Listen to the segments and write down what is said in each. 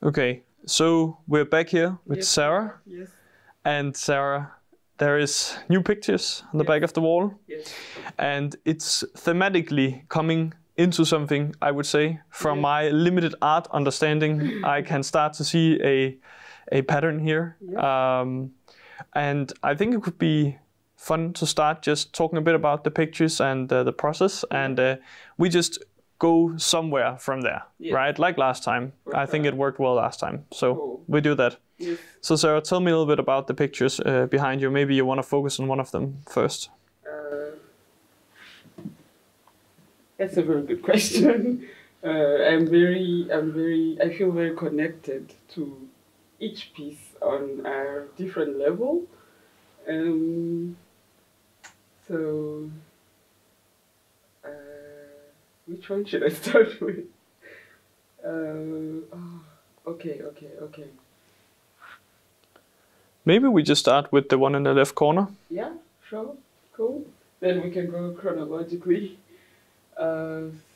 Okay, so we're back here with Yes. Sarah. Yes. And Sarah, there is new pictures on the back of the wall. Yes. And it's thematically coming into something, I would say. From my limited art understanding, I can start to see a pattern here. And I think it could be fun to start just talking a bit about the pictures and the process. And we just go somewhere from there, right? Like last time. I think it worked well last time. So we do that. Yes. So Sarah, tell me a little bit about the pictures behind you. Maybe you want to focus on one of them first. That's a very good question. I feel very connected to each piece on a different level. So, which one should I start with? Okay. Maybe we just start with the one in the left corner. Yeah, sure, cool. Then we can go chronologically.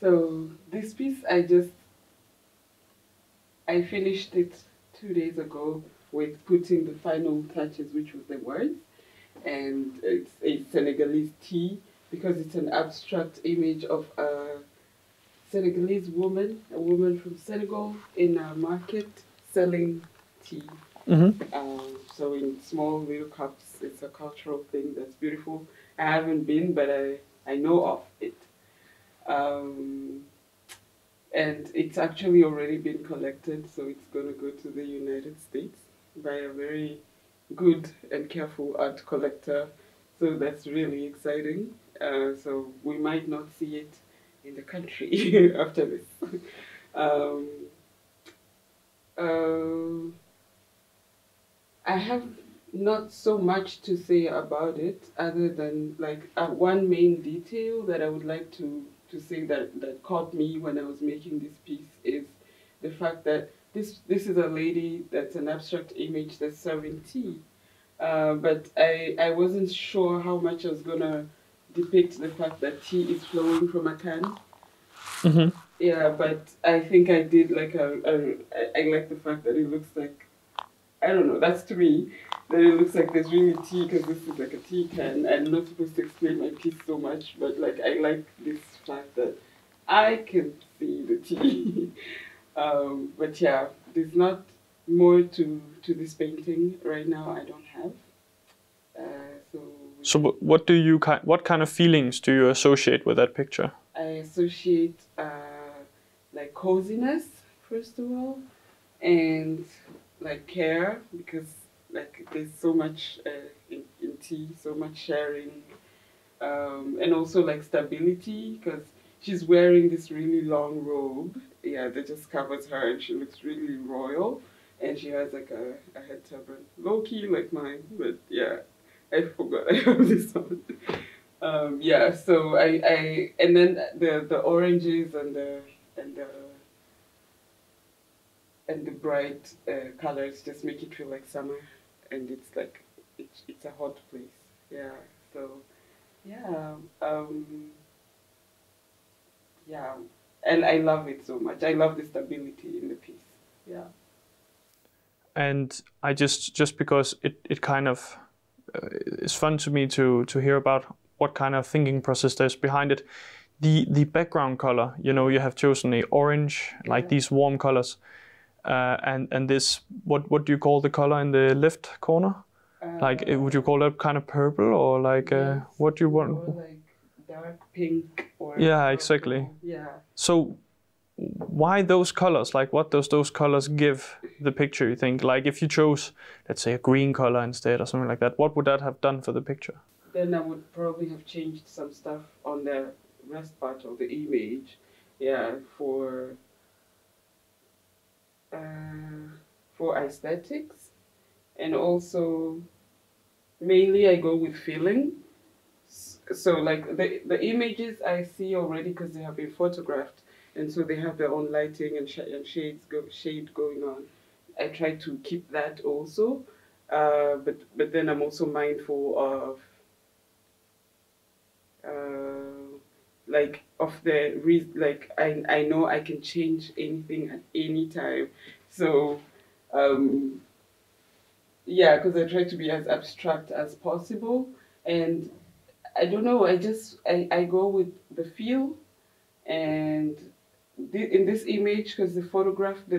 So this piece, I finished it 2 days ago with putting the final touches, which was the words. And it's a Senegalese tea because it's an abstract image of a Senegalese woman, a woman from Senegal in a market selling tea. So in small little cups, it's a cultural thing that's beautiful. I haven't been, but I know of it. And it's actually already been collected, so it's going to go to the United States by a very good and careful art collector. So that's really exciting. So we might not see it in the country after this. I have not so much to say about it other than like one main detail that I would like to say that caught me when I was making this piece is the fact that this is a lady that's an abstract image that's serving tea. But I wasn't sure how much I was going to depict the fact that tea is flowing from a can. Yeah, but I think I did like I like the fact that it looks like, I don't know, that's to me, that it looks like there's really tea because this is like a tea can. I'm not supposed to explain my piece so much, but like I like this fact that I can see the tea. But yeah, there's not more to this painting right now. I don't have. So what kind of feelings do you associate with that picture? I associate like coziness, first of all, and like care, because like there's so much in tea, so much sharing, and also like stability, because she's wearing this really long robe, that just covers her, and she looks really royal, and she has like a head turban, low key like mine, but yeah, I forgot I have this one. So I and then the oranges and the bright colors just make it feel like summer, and it's like it's a hot place. Yeah. So and I love it so much. I love the stability in the piece. Yeah. And I just because it kind of is fun to me to hear about what kind of thinking process there's behind it. The background color, you have chosen a orange, like these warm colors, and this what do you call the color in the left corner? Like would you call that kind of purple, or like what do you want? Or like dark pink or yeah, exactly. Yeah. So why those colors? Like what does those colors give the picture, you think? Like if you chose, let's say, a green color instead or something like that, what would that have done for the picture? Then I would probably have changed some stuff on the rest part of the image. Yeah, for aesthetics. And also, mainly I go with feeling. So like the images I see already because they have been photographed, and so they have their own lighting and shade going on. I try to keep that also, but then I'm also mindful of like of the like I know I can change anything at any time. So yeah, because I try to be as abstract as possible, and I don't know, I go with the feel, and in this image, because the photograph, her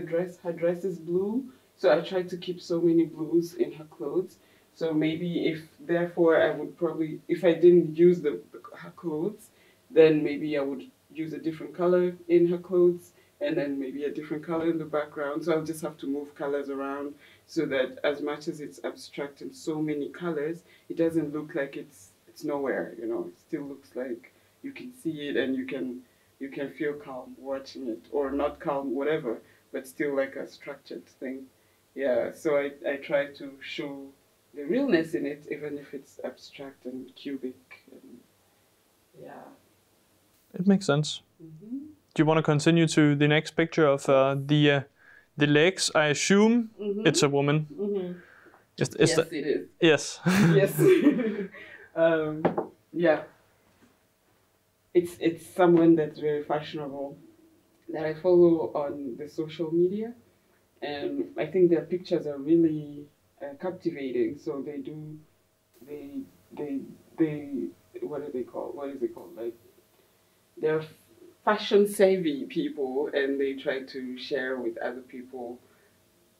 dress is blue, so I tried to keep so many blues in her clothes. So maybe therefore I would probably, if I didn't use her clothes, then maybe I would use a different color in her clothes, and then maybe a different color in the background. So I'll just have to move colors around so that as much as it's abstract in so many colors, it doesn't look like it's nowhere, you know. It still looks like you can see it, and you can feel calm watching it, or not calm, whatever, but still like a structured thing. Yeah, so I try to show the realness in it, even if it's abstract and cubic. And yeah. It makes sense. Do you want to continue to the next picture of the legs? I assume it's a woman. Yes, it is. Yes. Yes. Yeah. It's someone that's very fashionable that I follow on the social media, and I think their pictures are really captivating. So they what are they called? What is it called? Like, they're fashion savvy people, and they try to share with other people,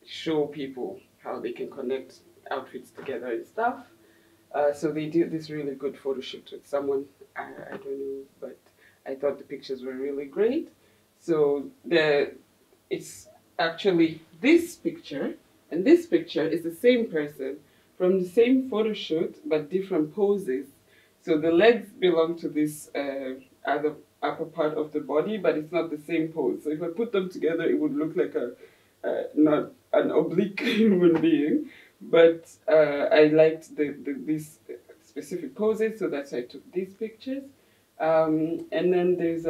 show people how they can connect outfits together and stuff. So they did this really good photo shoot with someone, I don't know, but I thought the pictures were really great. So it's actually this picture, and this picture is the same person from the same photo shoot, but different poses. So the legs belong to this other upper part of the body, but it's not the same pose. So if I put them together, it would look like not an oblique human being. But I liked these specific poses, so that's why I took these pictures. And then there's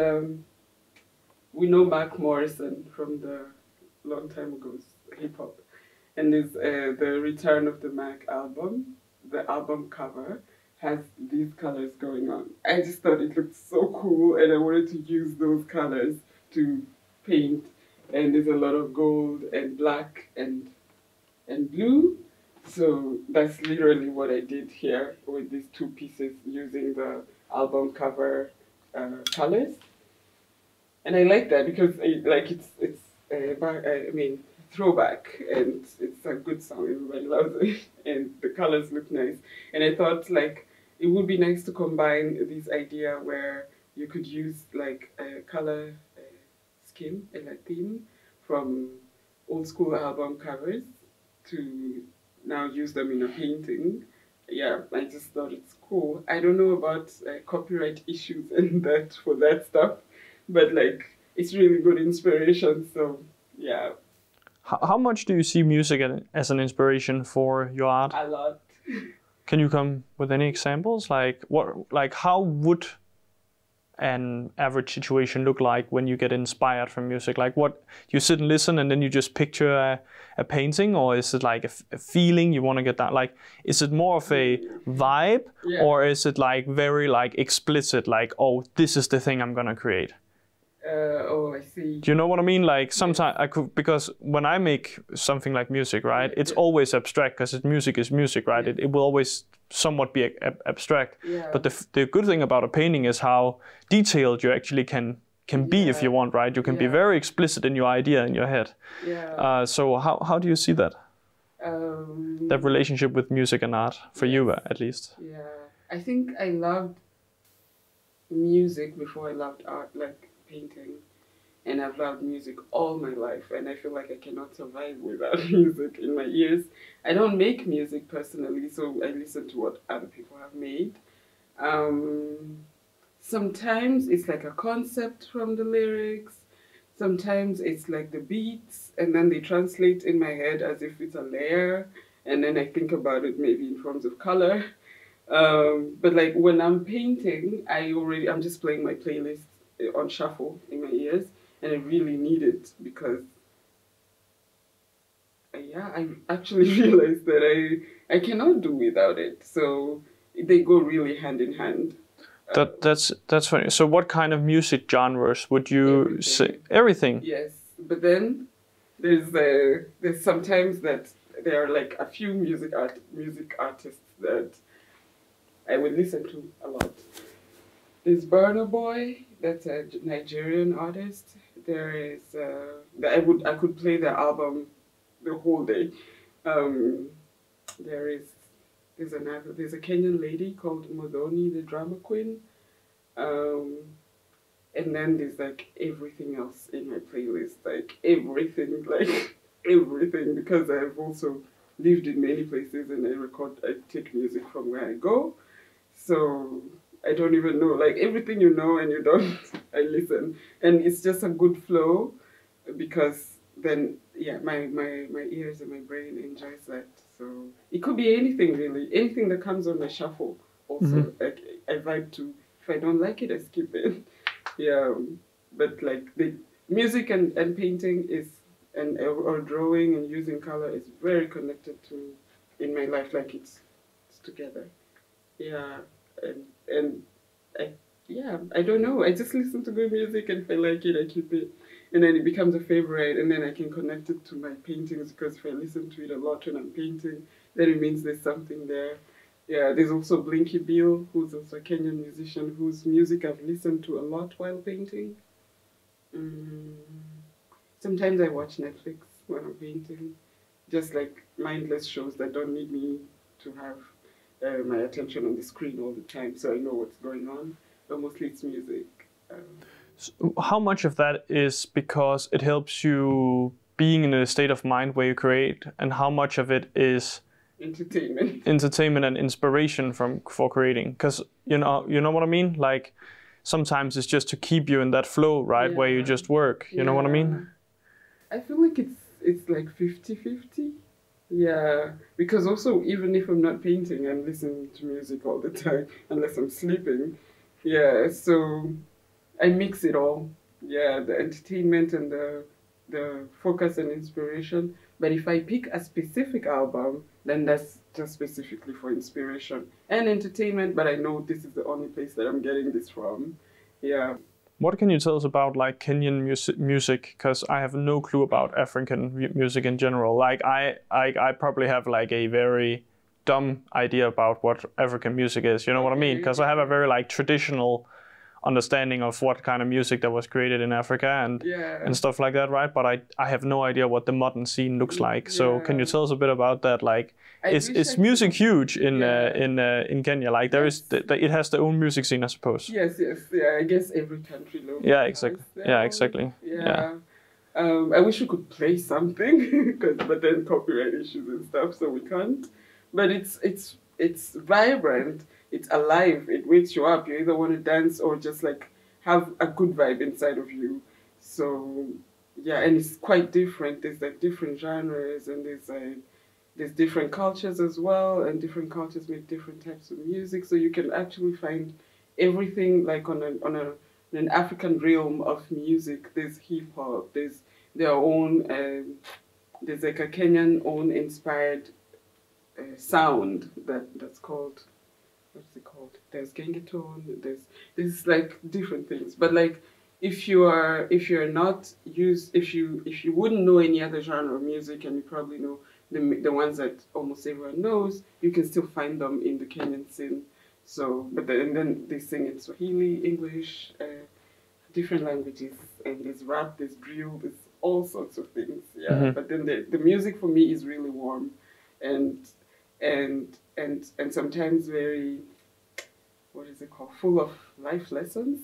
we know Mark Morrison from the long time ago's hip hop, and there's the Return of the Mac album. The album cover has these colors going on. I just thought it looked so cool, and I wanted to use those colors to paint. And there's a lot of gold and black and blue. So that's literally what I did here with these two pieces, using the album cover colors. And I like that because it's throwback, and it's a good song. Everybody loves it, and the colors look nice. And I thought like it would be nice to combine this idea where you could use like a color scheme and a theme from old school album covers to now use them in a painting. Yeah, I just thought it's cool. I don't know about copyright issues and that for that stuff, but like it's really good inspiration. So yeah. How much do you see music as an inspiration for your art? A lot. Can you come with any examples? Like how would an average situation look like when you get inspired from music? Like, what, you sit and listen and then you just picture a painting, or is it like a feeling you want to get that? Like, is it more of a vibe, or is it like very like explicit, like, oh, this is the thing I'm gonna create? Oh, I see. Do you know what I mean? Like, sometimes I could, because when I make something like music, right, it's always abstract, because music is music, right? It will always somewhat be abstract. But the good thing about a painting is how detailed you actually can be if you want, right? You can be very explicit in your idea in your head. So how do you see that? That relationship with music and art, for you at least? Yeah, I think I loved music before I loved art, like painting, and I've loved music all my life, and I feel like I cannot survive without music in my ears. I don't make music personally, so I listen to what other people have made. Sometimes it's like a concept from the lyrics, sometimes it's like the beats, and then they translate in my head as if it's a layer, and then I think about it maybe in forms of color. But like when I'm painting, I'm just playing my playlist on shuffle in my ears, and I really need it because I actually realized that I cannot do without it. So they go really hand in hand. That's funny. So what kind of music genres would you say? Everything? Yes, but then there's sometimes that there are like a few music artists that I would listen to a lot. There's Burna Boy, that's a Nigerian artist. There is I could play the album the whole day. There's a Kenyan lady called Modoni, the drama queen. And then there's like everything else in my playlist, like everything, because I've also lived in many places and I take music from where I go. So I don't even know, like everything you know and you don't, I listen. And it's just a good flow because then, yeah, my ears and my brain enjoys that. So it could be anything really, anything that comes on my shuffle also, like I vibe to. If I don't like it, I skip it. Yeah, but like the music and painting or drawing and using color is very connected to in my life, like it's together. Yeah, and I don't know. I just listen to good music, and if I like it, I keep it, and then it becomes a favorite, and then I can connect it to my paintings because if I listen to it a lot when I'm painting, then it means there's something there. Yeah, there's also Blinky Bill, who's also a Kenyan musician whose music I've listened to a lot while painting. Sometimes I watch Netflix when I'm painting, just like mindless shows that don't need me to have my attention on the screen all the time, so I know what's going on, but mostly it's music. So how much of that is because it helps you being in a state of mind where you create, and how much of it is entertainment and inspiration for creating? Because you know what I mean, like sometimes it's just to keep you in that flow, right? Where you just work, you know what I mean? I feel like it's like 50-50. Yeah, because also even if I'm not painting, I'm listening to music all the time unless I'm sleeping. Yeah, so I mix it all. Yeah, the entertainment and the focus and inspiration. But if I pick a specific album, then that's just specifically for inspiration and entertainment, but I know this is the only place that I'm getting this from. Yeah. What can you tell us about like Kenyan music? Because I have no clue about African music in general. Like I probably have like a very dumb idea about what African music is. You know what I mean? Because I have a very like traditional understanding of what kind of music that was created in Africa and stuff like that, right? But I have no idea what the modern scene looks like. So can you tell us a bit about that? Like, is music huge in Kenya? Like it has their own music scene, I suppose. Yes. Yeah, I guess every country locally. Yeah, exactly. Yeah, exactly. Yeah. I wish we could play something, but then copyright issues and stuff, so we can't. But it's vibrant. It's alive. It wakes you up. You either want to dance or just like have a good vibe inside of you. So yeah, and it's quite different. There's like different genres and there's different cultures as well, and different cultures make different types of music. So you can actually find everything like on an African realm of music. There's hip hop. There's their own. There's like a Kenyan own inspired sound that's called. What's it called? There's gengetone. There's like different things. But like if you wouldn't know any other genre of music, and you probably know the ones that almost everyone knows, you can still find them in the Kenyan scene. So, then they sing in Swahili, English, different languages, and there's rap, there's drill, there's all sorts of things. Yeah. Mm-hmm. But then the music for me is really warm, and sometimes very, what is it called, full of life lessons.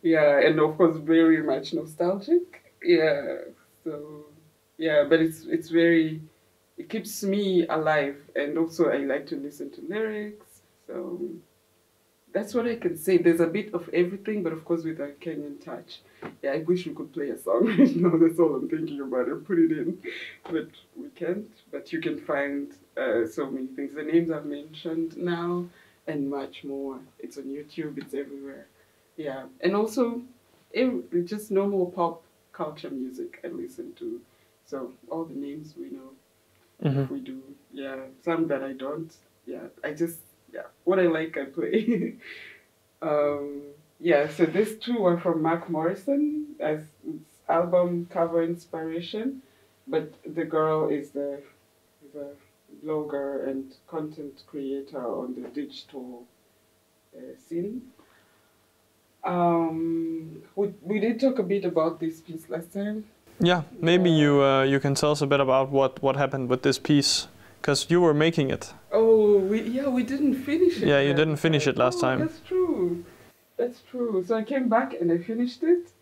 Yeah, and of course very much nostalgic. Yeah, so yeah, but it's very, it keeps me alive, and also I like to listen to lyrics. So that's what I can say. There's a bit of everything, but of course with a Kenyan touch. Yeah, I wish we could play a song right now. That's all I'm thinking about and put it in, but we can't. But you can find so many things. The names I've mentioned now and much more. It's on YouTube. It's everywhere. Yeah, and also just normal pop culture music I listen to. So all the names we know, if we do. Yeah, some that I don't. Yeah, what I like I play. Yeah, so these two are from Mark Morrison as album cover inspiration, but the girl is the blogger and content creator on the digital scene. We did talk a bit about this piece last time. Yeah, maybe you can tell us a bit about what happened with this piece, because you were making it. Oh, we didn't finish it. Yeah, you didn't finish it last time. That's true. That's true. So I came back and I finished it.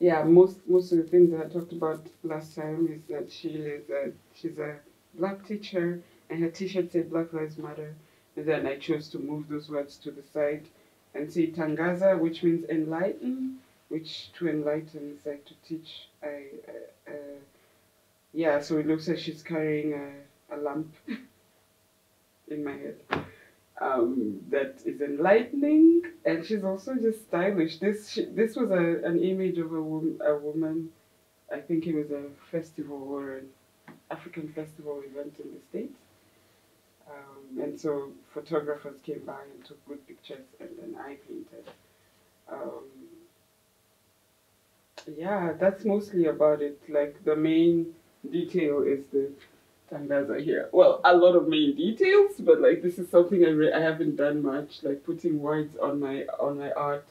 Yeah, most of the things that I talked about last time is that she's a black teacher and her t-shirt said Black Lives Matter, and then I chose to move those words to the side and say Tangaza, which means enlighten, which to enlighten is like to teach. Yeah, so it looks like she's carrying a lamp in my head. That is enlightening, and she's also just stylish. This was an image of a woman. I think it was a festival or an African festival event in the States. And so photographers came by and took good pictures, and then I painted. Yeah, that's mostly about it. Like the main detail is the Tangaza here. Well, a lot of main details, but like this is something I haven't done much, like putting words on my art,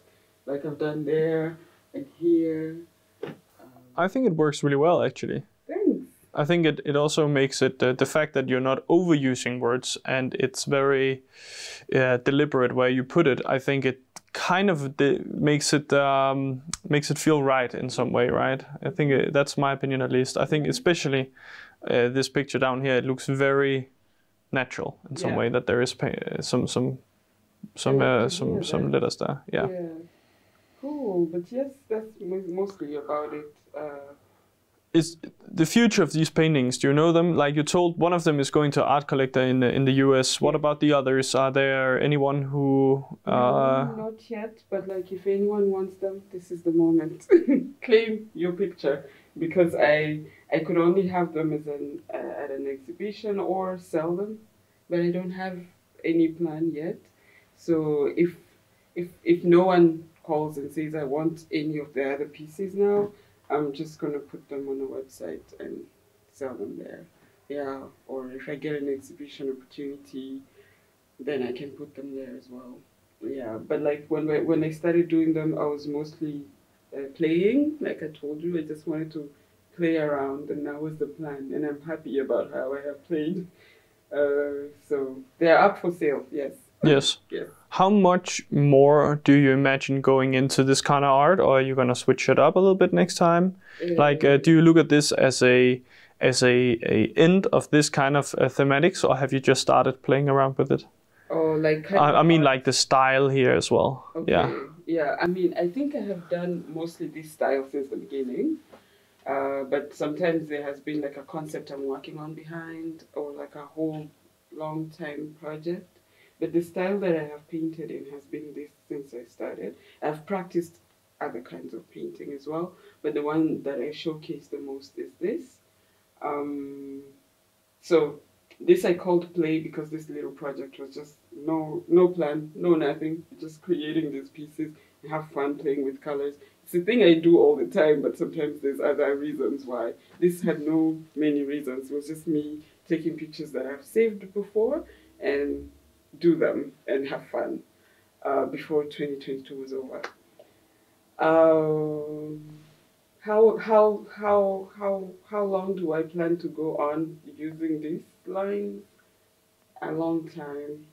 like I've done there and here. I think it works really well, actually. Thanks. I think it also makes it the fact that you're not overusing words and it's very deliberate where you put it. I think it kind of makes it feel right in some way, right? I think that's my opinion, at least. I think especially this picture down here, it looks very natural in some way, that there is some letters there. Yeah. Cool, but yes, that's mostly about it. Is the future of these paintings, do you know them? Like you told, one of them is going to art collector in the US. What about the others? Are there anyone who... No, not yet, but like if anyone wants them, this is the moment. Claim your picture, because I could only have them as at an exhibition or sell them, but I don't have any plan yet. So if no one calls and says I want any of the other pieces now, I'm just going to put them on a website and sell them there. Yeah, or if I get an exhibition opportunity, then I can put them there as well. Yeah, but like when I started doing them, I was mostly playing. Like I told you, I just wanted to play around, and that was the plan. And I'm happy about how I have played. So they're up for sale, yes. Yes. Yes. How much more do you imagine going into this kind of art, or are you gonna switch it up a little bit next time? Like, do you look at this as a end of this kind of thematics, or have you just started playing around with it? Oh, like I mean, like the style here as well. Okay. Yeah. I mean, I think I have done mostly this style since the beginning. But sometimes there has been like a concept I'm working on behind, or like a whole long time project. But the style that I have painted in has been this since I started. I've practiced other kinds of painting as well, but the one that I showcase the most is this. So this I called play because this little project was just no plan, no nothing, just creating these pieces and have fun playing with colors. It's a thing I do all the time, but sometimes there's other reasons why. This had no many reasons. It was just me taking pictures that I've saved before and do them and have fun before 2022 was over. How long do I plan to go on using these lines? A long time,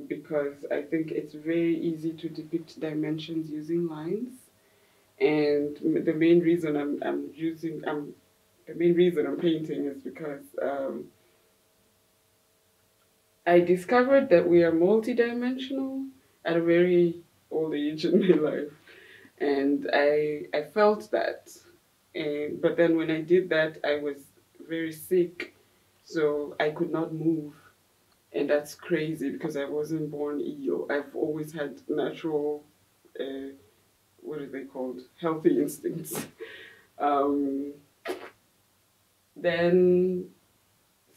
because I think it's very easy to depict dimensions using lines, and the main reason I'm painting is because I discovered that we are multidimensional at a very old age in my life, and I felt that. But then when I did that, I was very sick, so I could not move, and that's crazy because I wasn't born ill. I've always had natural, what are they called? Healthy instincts. Then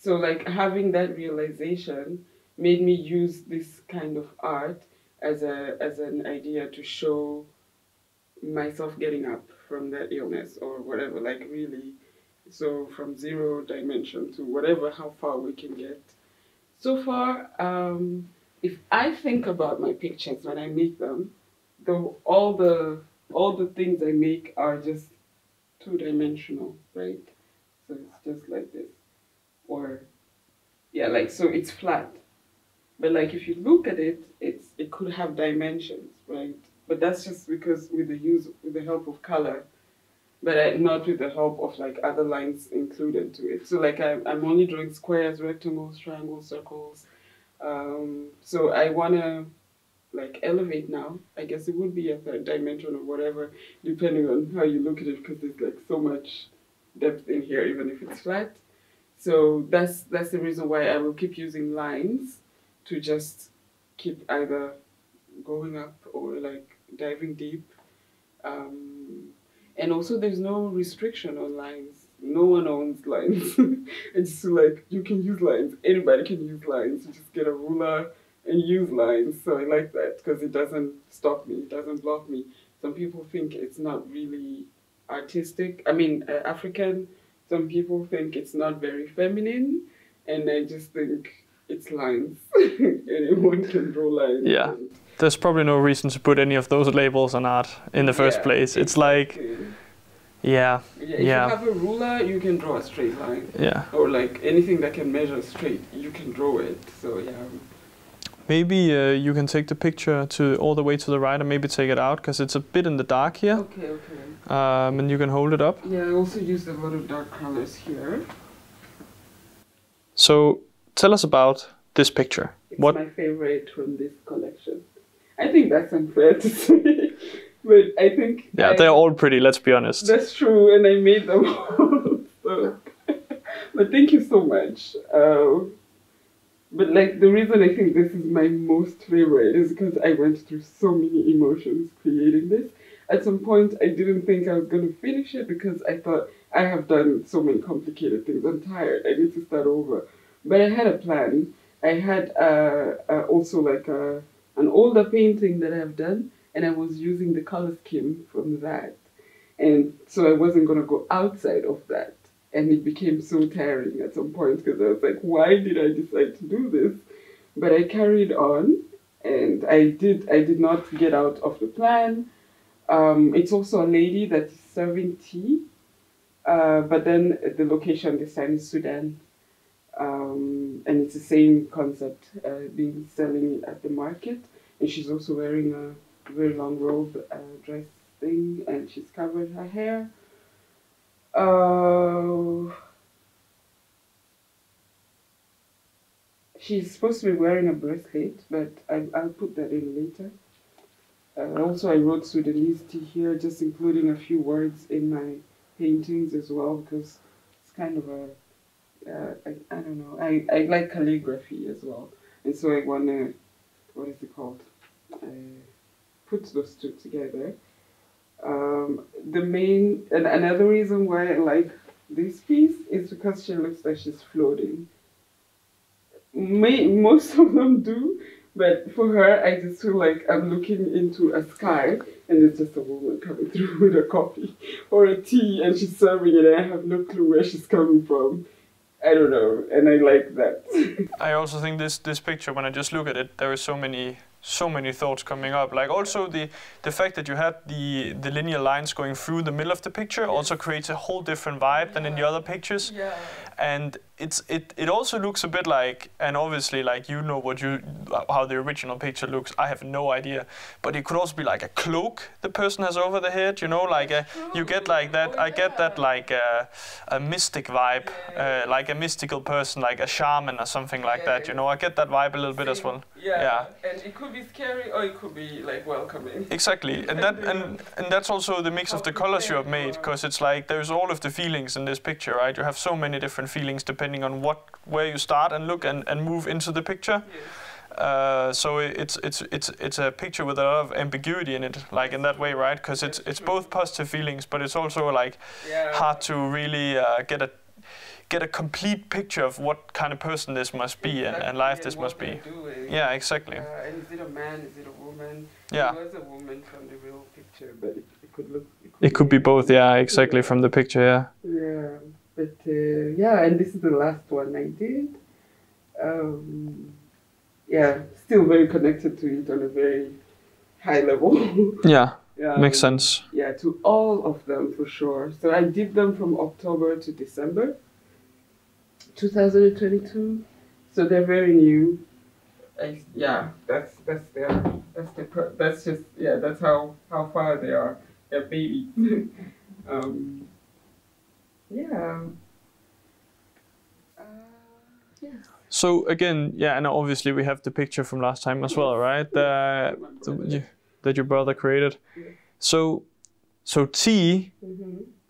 So like having that realization made me use this kind of art as an idea to show myself getting up from that illness or whatever, like really, so from 0 dimension to whatever, how far we can get. So far, if I think about my pictures when I make them, all the things I make are just 2-dimensional, right? So it's just like this, or yeah, like, so it's flat. But like if you look at it, it could have dimensions, right? But that's just because with the help of color, but not with the help of like other lines included to it. So like I'm only drawing squares, rectangles, triangles, circles. So I wanna like elevate now. I guess it would be a 3rd dimension or whatever, depending on how you look at it, because there's like so much depth in here, even if it's flat. So that's the reason why I will keep using lines to just keep either going up or like diving deep. And also there's no restriction on lines. No one owns lines. It's like, you can use lines. Anybody can use lines. You just get a ruler and use lines. So I like that because it doesn't stop me. It doesn't block me. Some people think it's not really artistic. I mean, African. Some people think it's not very feminine. And I just think it's lines. Anyone can draw lines. Yeah. There's probably no reason to put any of those labels on art in the first place. It's like, yeah. If you have a ruler, you can draw a straight line. Yeah. Or like anything that can measure straight, you can draw it. So yeah. Maybe you can take the picture to all the way to the right and maybe take it out because it's a bit in the dark here. Okay. And you can hold it up. Yeah, I also used a lot of dark colors here. So tell us about this picture. It's my favorite from this collection. I think that's unfair to say, but I think... Yeah, they're all pretty, let's be honest. That's true, and I made them all. So. But thank you so much. But like the reason I think this is my most favorite is because I went through so many emotions creating this. At some point, I didn't think I was going to finish it because I thought I have done so many complicated things. I'm tired. I need to start over. But I had a plan. I had also like an older painting that I've done, and I was using the color scheme from that. And so I wasn't going to go outside of that. And it became so tiring at some point because I was like, why did I decide to do this? But I carried on, and I did not get out of the plan. It's also a lady that's serving tea, but then the location this time is Sudan. And it's the same concept being selling at the market. And she's also wearing a very long robe dress thing, and she's covered her hair. She's supposed to be wearing a bracelet, but I'll put that in later. Also, I wrote Sudanese tea here, just including a few words in my paintings as well, because it's kind of a I don't know. I like calligraphy as well, and so I want to, what is it called? Put those two together. Another reason why I like this piece is because she looks like she's floating. Most of them do, but for her, I just feel like I'm looking into a sky, and it's just a woman coming through with a coffee or a tea, and she's serving it, and I have no clue where she's coming from. I don't know, and I like that. I also think this picture, when I just look at it, there are so many thoughts coming up. Like also the fact that you had the linear lines going through the middle of the picture also creates a whole different vibe than in the other pictures. Yeah. And it also looks a bit like, and obviously like you know how the original picture looks. I have no idea, but it could also be like a cloak the person has over the head. You know, like you get like that. I get that like a mystic vibe, like a mystical person, like a shaman or something like that. You know, I get that vibe a little bit as well. Yeah. And it could be scary or it could be like welcoming. Exactly, and that's also the mix of the colors you have made, because it's like there's all of the feelings in this picture, right? You have so many different feelings depending on where you start and look and move into the picture. Yes. So it's a picture with a lot of ambiguity in it, like in that way, right? Because it's both positive feelings, but it's also like hard to really get a complete picture of what kind of person this must be and life this must be. Yeah, exactly. And is it a man? Is it a woman? Yeah. It was a woman from the real picture, but it could look. It could be both. Yeah, exactly, from the picture. Yeah. Yeah, but yeah, and this is the last one I did. Yeah, still very connected to it on a very high level. Yeah, makes sense. Yeah, to all of them for sure. So I did them from October to December 2022. So they're very new. That's how far they are. They're babies. Yeah. Yeah. So again, yeah, and obviously we have the picture from last time as well, right? That your brother created. Yeah. So tea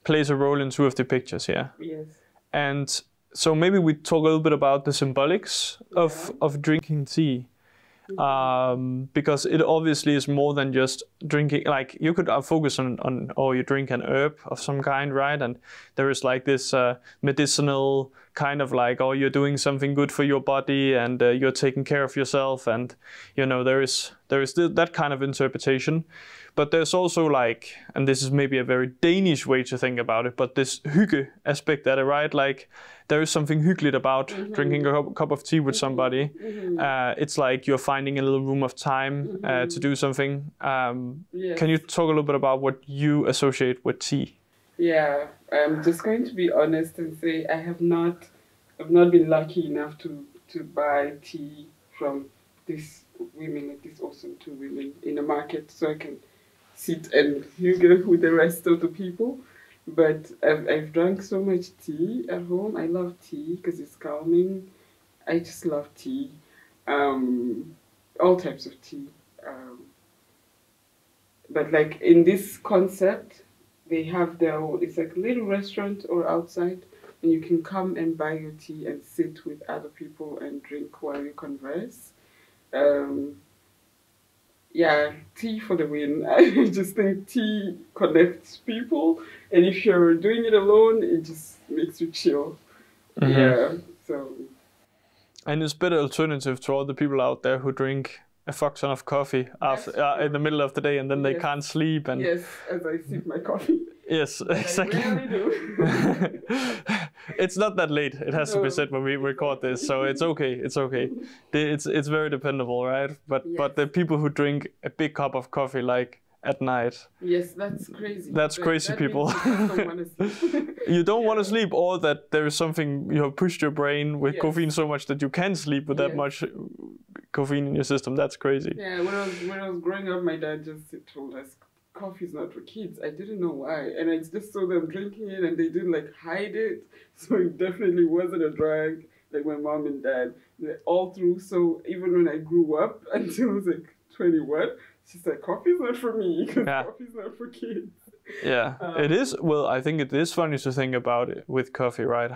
plays a role in two of the pictures here. Yes. And so maybe we talk a little bit about the symbolics of drinking tea. Because it obviously is more than just drinking. Like you could focus on you drink an herb of some kind, right? And there is like this medicinal kind of like, you're doing something good for your body and you're taking care of yourself, and you know there is that kind of interpretation. But there's also like, and this is maybe a very Danish way to think about it, but this hygge aspect at it, right? Like there is something hyggeligt about drinking a cup of tea with somebody. It's like you're finding a little room of time to do something. Yes. Can you talk a little bit about what you associate with tea? Yeah, I'm just going to be honest and say I've not been lucky enough to buy tea from these women, like these awesome two women in the market, so I can sit and hygge with the rest of the people. But I've drank so much tea at home. I love tea because it's calming. I just love tea. All types of tea. But like in this concept, they have their own, it's like a little restaurant or outside, and you can come and buy your tea and sit with other people and drink while you converse. Yeah, tea for the win. I just think tea connects people, and if you're doing it alone, it just makes you chill. Yeah, so. And it's better alternative to all the people out there who drink a fuck ton of coffee after, in the middle of the day, and then they can't sleep. And yes, as I sip my coffee. Yes, exactly. I really do. It's not that late. It has to be said when we record this, so it's okay. It's okay. It's very dependable, right? But the people who drink a big cup of coffee like at night. Yes, that's crazy. That's crazy people. You don't want to sleep, or that there is something you have pushed your brain with caffeine so much that you can sleep with that much caffeine in your system. That's crazy. Yeah, when I was growing up, my dad just told us coffee is not for kids. I didn't know why, and I just saw them drinking it, and they didn't like hide it. So it definitely wasn't a drag. Like my mom and dad, all through. So even when I grew up until I was like 21, she's like, coffee is not for me because coffee is not for kids. Yeah, it is. Well, I think it is funny to think about it with coffee, right?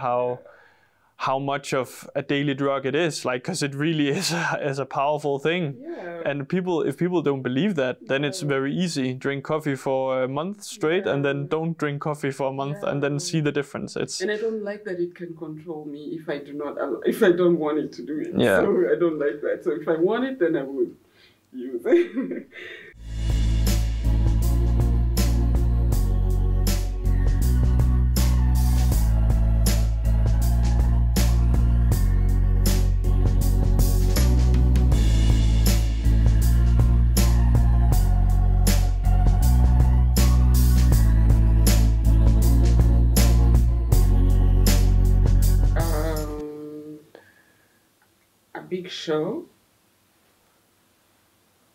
How much of a daily drug it is, like, because it really is a powerful thing. Yeah. And if people don't believe that, then it's very easy. Drink coffee for a month straight, and then don't drink coffee for a month, and then see the difference. And I don't like that it can control me if I don't want it to do it. Yeah. So I don't like that. So if I want it, then I would use it. Big show,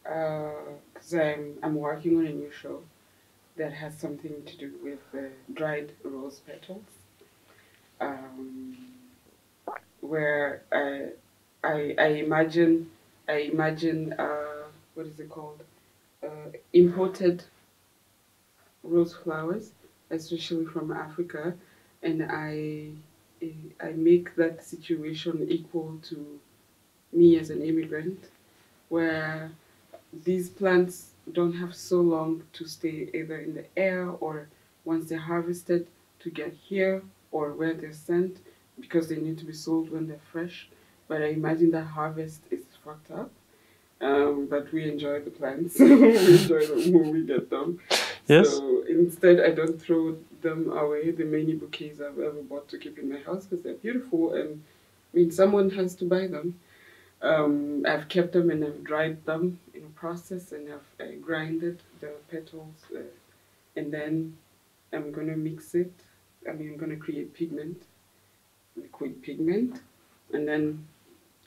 because I'm working on a new show that has something to do with dried rose petals, where I imagine what is it called, imported rose flowers, especially from Africa, and I make that situation equal to me as an immigrant, where these plants don't have so long to stay either in the air or once they're harvested to get here or where they're sent, because they need to be sold when they're fresh. But I imagine that harvest is fucked up. But we enjoy the plants. We enjoy them when we get them. Yes. So instead, I don't throw them away, the many bouquets I've ever bought to keep in my house, because they're beautiful, and I mean, someone has to buy them. I've kept them and I've dried them in a process, and I've grinded the petals, and then I'm gonna mix it. I mean, I'm gonna create pigment, liquid pigment, and then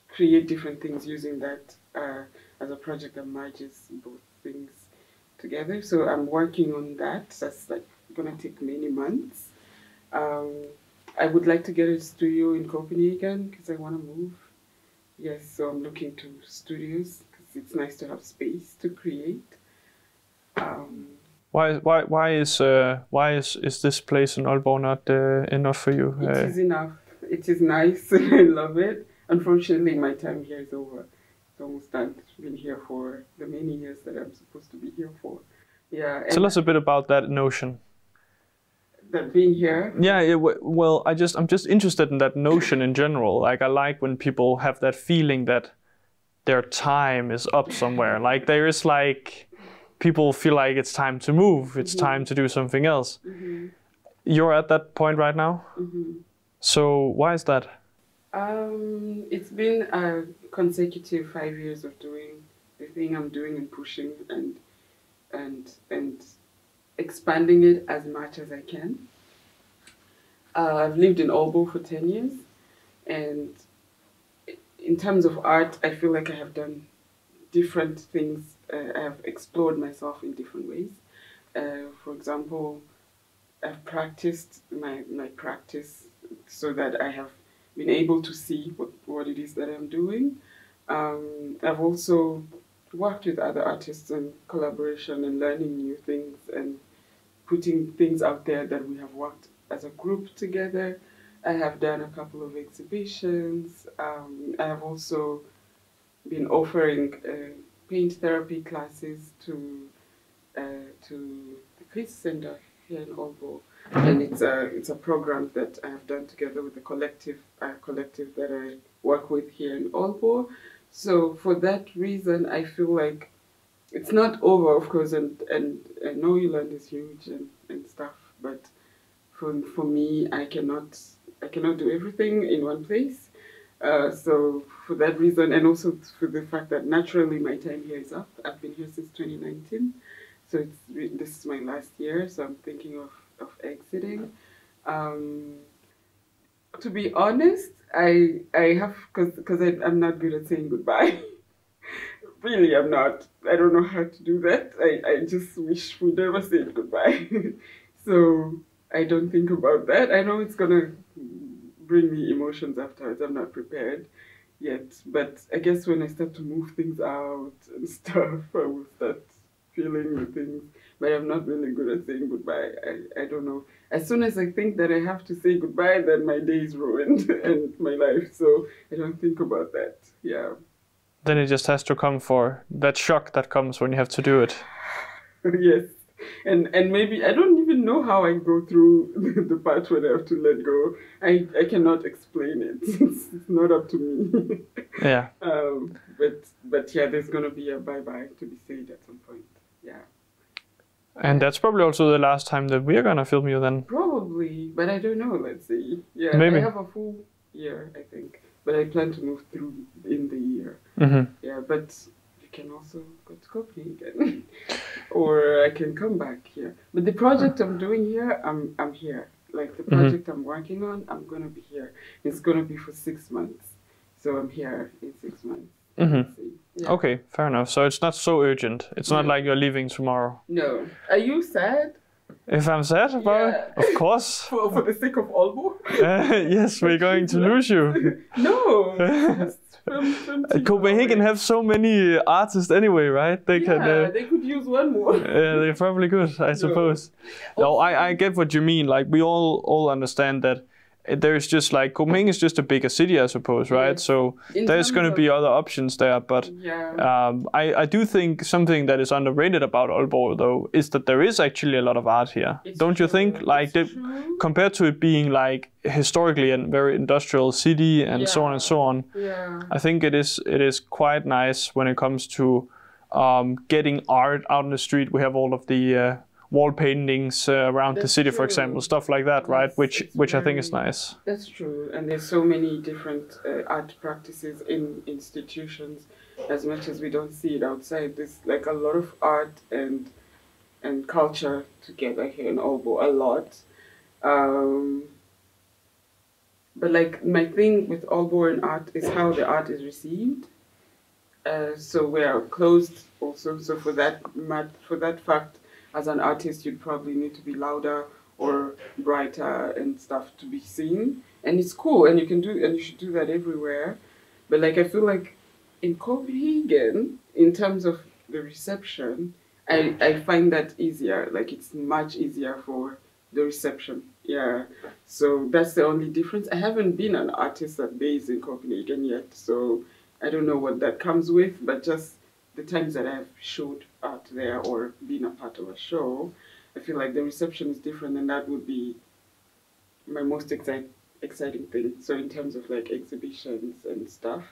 create different things using that as a project that merges both things together. So I'm working on that. That's like gonna take many months. I would like to get a studio in Copenhagen because I want to move. Yes, so I'm looking to studios because it's nice to have space to create. Why is this place in Aalborg not enough for you? It is enough. It is nice. I love it. Unfortunately, my time here is over. It's almost done. I've been here for the many years that I'm supposed to be here for. Yeah. Tell us a bit about that notion. That being here. Yeah. Well, I'm just interested in that notion in general. Like, I like when people have that feeling that their time is up somewhere. Like, there is like, people feel like it's time to move. It's time to do something else. You're at that point right now. So why is that? It's been a consecutive 5 years of doing the thing I'm doing and pushing and expanding it as much as I can. I've lived in Aalborg for 10 years, and in terms of art, I feel like I have done different things. I have explored myself in different ways. For example, I've practiced my practice so that I have been able to see what it is that I'm doing. I've also worked with other artists and collaboration and learning new things and putting things out there that we have worked as a group together. I have done a couple of exhibitions. I have also been offering paint therapy classes to the Kids Center here in Aalborg. And it's a program that I have done together with the collective that I work with here in Aalborg. So for that reason, I feel like it's not over, of course, and Nordjylland is huge and stuff. But for me, I cannot do everything in one place. So for that reason, and also for the fact that naturally my time here is up. I've been here since 2019, so this is my last year. So I'm thinking of exiting. To be honest, I have, because I'm not good at saying goodbye. Really, I'm not. I don't know how to do that. I just wish we never said goodbye. So I don't think about that. I know it's gonna bring me emotions afterwards. I'm not prepared yet. But I guess when I start to move things out and stuff, I will start feeling the things. But I'm not really good at saying goodbye. I don't know. As soon as I think that I have to say goodbye, then my day is ruined and my life. So I don't think about that. Yeah. Then it just has to come for that shock that comes when you have to do it. Yes. And maybe, I don't even know how I go through the part where I have to let go. I cannot explain it. It's not up to me. Yeah. But yeah, there's going to be a bye-bye to be said at some point. Yeah. And that's probably also the last time that we're going to film you then. Probably, but I don't know. Let's see. Yeah, maybe. I have a full year, I think. But I plan to move through in the year. Yeah, but you can also go to Copenhagen. Or I can come back here. But the project I'm doing here, I'm here. Like the project I'm working on, I'm going to be here. It's going to be for 6 months. So I'm here in 6 months. Yeah. Okay, fair enough. So it's not so urgent. It's not like you're leaving tomorrow. No. Are you sad? If I'm sad about it? Of course. For the sake of Aalborg? Yes, we're going to lose you. No. Copenhagen have so many artists anyway, right? They they could use one more. Yeah, they probably could, I suppose. No, I get what you mean. Like, we all understand that there's just like Copenhagen is just a bigger city, I suppose, right? Yes. So there's going to be other options there, but I do think something that is underrated about Aalborg though is that there is actually a lot of art here. Don't you think? Like compared to it being like historically a very industrial city and so on and so on, I think it is quite nice when it comes to getting art out in the street. We have all of the wall paintings around the city, for example, stuff like that, right? Which I think is nice. That's true, and there's so many different art practices in institutions. As much as we don't see it outside, there's like a lot of art and culture together here in Aalborg, a lot. But like my thing with Aalborg and art is how the art is received. So we are closed also. So for that fact, as an artist, you'd probably need to be louder or brighter and stuff to be seen. And it's cool, and you should do that everywhere. But like I feel like in Copenhagen, in terms of the reception, I find that easier. Like it's much easier for the reception. Yeah. So that's the only difference. I haven't been an artist at base in Copenhagen yet, so I don't know what that comes with, but just the times that I've showed art there or been a part of a show, I feel like the reception is different, and that would be my most exciting thing. So in terms of like exhibitions and stuff,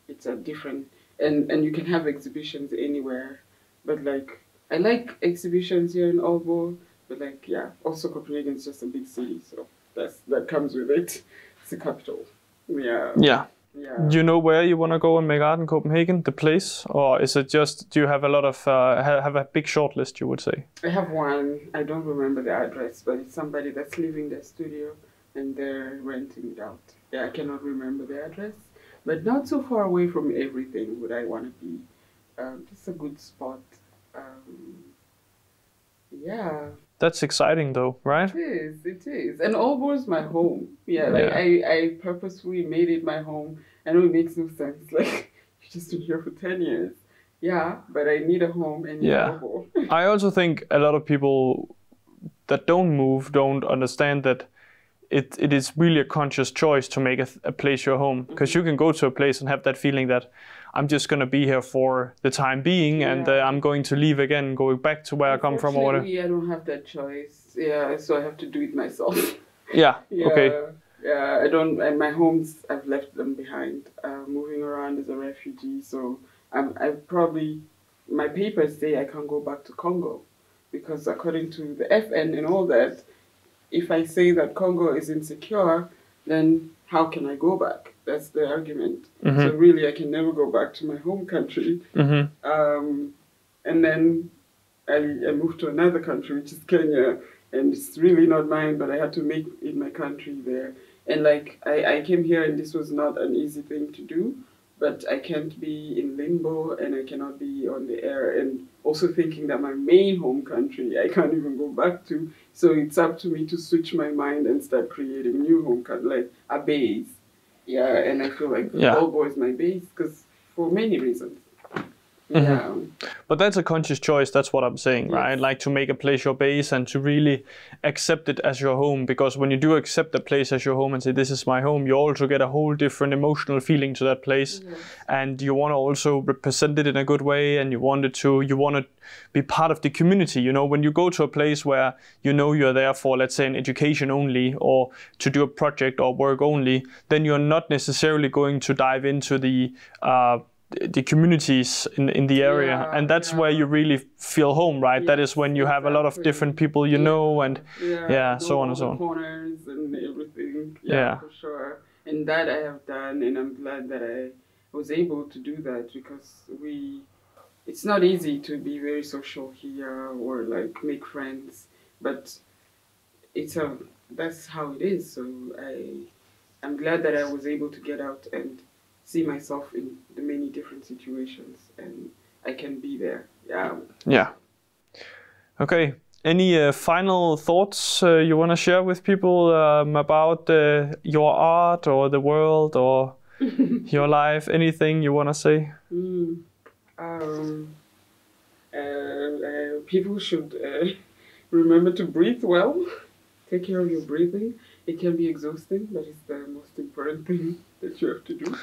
it's a different, and you can have exhibitions anywhere, but like I like exhibitions here in Aalborg, but like also Copenhagen is just a big city, so that comes with it. It's the capital. Yeah. Do you know where you want to go and make art in Copenhagen, the place? Or is it just, do you have a lot of, have a big short list, you would say? I have one. I don't remember the address, but it's somebody that's leaving their studio and they're renting it out. Yeah, I cannot remember the address, but not so far away from everything would I want to be. It's a good spot. That's exciting though, right? It is. And Aalborg is my home. I purposefully made it my home. I know it makes no sense. Like, you've just been here for 10 years. Yeah, but I need a home and Aalborg. I also think a lot of people that don't move don't understand that it is really a conscious choice to make a place your home. Because you can go to a place and have that feeling that I'm just going to be here for the time being and I'm going to leave again, going back to where I come from or whatever. I don't have that choice. Yeah, so I have to do it myself. Okay. Yeah, I don't, and my homes, I've left them behind. Moving around as a refugee, so my papers say I can't go back to Congo. Because according to the FN and all that, if I say that Congo is insecure, then how can I go back? That's the argument. So really, I can never go back to my home country. And then I moved to another country, which is Kenya, and it's really not mine, but I had to make it my country there. And like, I came here, and this was not an easy thing to do, but I can't be in limbo, and I cannot be on the air, and also thinking that my main home country, I can't even go back to. So it's up to me to switch my mind and start creating new home country, like a base. Yeah, and I feel like Aalborg is my base, because for many reasons. But that's a conscious choice, that's what I'm saying, right? Like to make a place your base and to really accept it as your home, because when you do accept the place as your home and say this is my home, you also get a whole different emotional feeling to that place, and you want to also represent it in a good way, and you want to be part of the community. You know, when you go to a place where you know you're there for, let's say, an education only, or to do a project or work only, then you're not necessarily going to dive into the communities in the area, and that's where you really feel home, right? That is when you have a lot of different people you know, and so on and so on. Corners and everything. For sure. And that I have done, and I'm glad that I was able to do that, because it's not easy to be very social here or like make friends, but that's how it is. So I'm glad that I was able to get out and see myself in the many different situations, and I can be there. Okay, any final thoughts you want to share with people about your art or the world or your life? Anything you want to say? People should remember to breathe well, Take care of your breathing. It can be exhausting, but it's the most important thing that you have to do.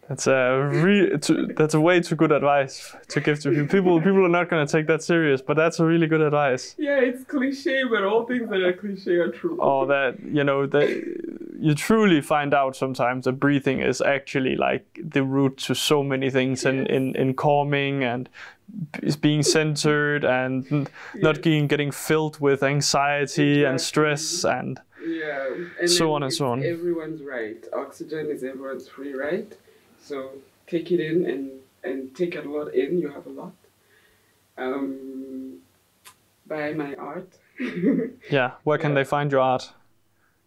That's a way too good advice to give to people. People are not going to take that serious, but that's a really good advice. Yeah, it's cliche, but all things that are cliche are true. Or that, you truly find out sometimes that breathing is actually like the root to so many things in calming and is being centered and not getting filled with anxiety and stress and so on and so on. Everyone's right. Oxygen is everyone's free right. So take it in and take a lot in. You have a lot. Buy my art. Yeah, where can they find your art?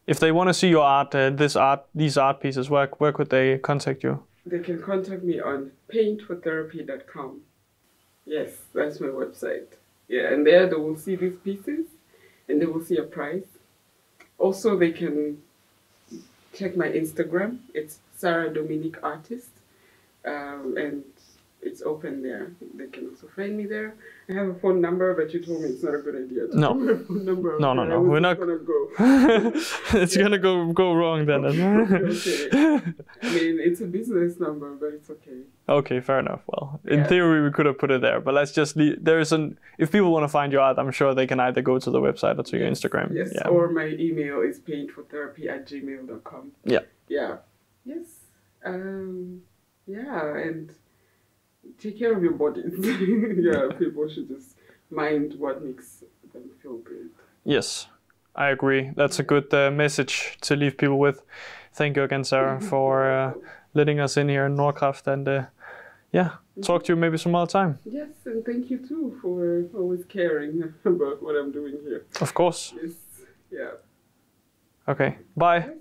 If they want to see your art, these art pieces, where could they contact you? They can contact me on paintfortherapy.com. Yes, that's my website. Yeah, and there they will see these pieces and they will see a price. Also, they can check my Instagram. It's Sarah Dominique Artist. And it's open there. They can also find me there. I have a phone number, but you told me it's not a good idea to no. put a phone number. No. We're not gonna go. It's gonna go wrong then. Okay. I mean, it's a business number, but it's okay. Okay, fair enough. Well, in theory, we could have put it there, but let's just leave. If people want to find your art, I'm sure they can either go to the website or to your Instagram. Yes, or my email is paintfortherapy@gmail.com. Yeah. Yeah. Yes. And take care of your bodies. People should just mind what makes them feel good. Yes, I agree. That's a good message to leave people with. Thank you again, Sarah, for letting us in here in Nordkraft and talk to you maybe some other time. Yes, and thank you too for always caring about what I'm doing here. Of course. Yes, yeah. Okay, bye.